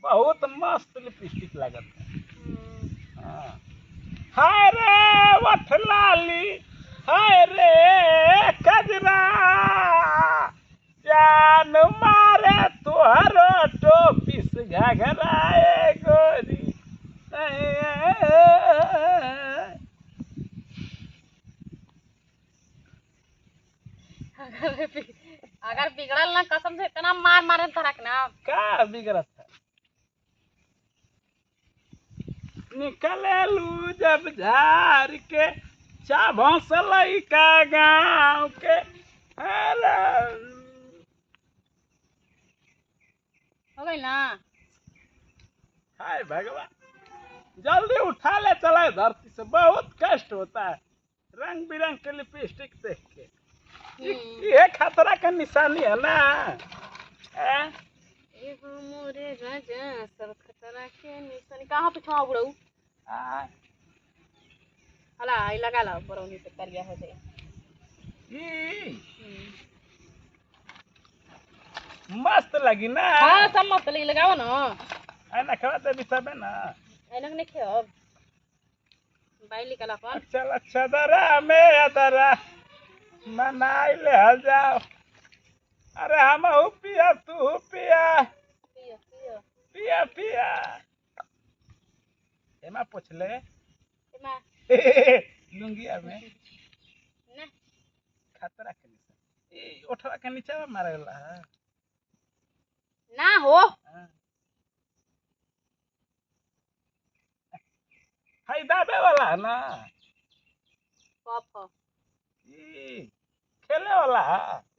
बहुत मस्त लिपस्टिक लागत है। हाँ। हाय रे वठलाली, हाय रे कजरा, जान मारे तुहरो टोपिस घघराए गोरी। अगर बिगड़ल ना कसम से इतना मार मारे तरक ना। का बिगड़त है? निकललू जब झार के चाभों से लइका गाँव के। अरे हो गई ना। हाय भगवान, जल्दी उठा ले चला धरती से, बहुत कष्ट होता है रंग बिरंग के लिपस्टिक देख के। ये खतरा का निशानी है ना। एगो मोरे राजा सब खतरा के निशानी कहाँ पे छाव बुड़ऊ। हला आई लगा ला बरौनी पे करिया हो जाए। मस्त लगी ना। हाँ सब मत लगी लगाओ ना। ऐना खवा दे बिताबे ना। ऐना नहीं खेब बाई निकला कौन। चल अच्छा दरा में अदरा मनाई ले हल जाओ। अरे हम पिया तू पिया पियो पियो पिया पिया। एमा पूछ ले एमा लुंगिया में ना खतरा के नीचे ए ओठवा के नीचे में मारेला है ना हो। हाय दाबे वाला है ना। कप ई खेले वाला है।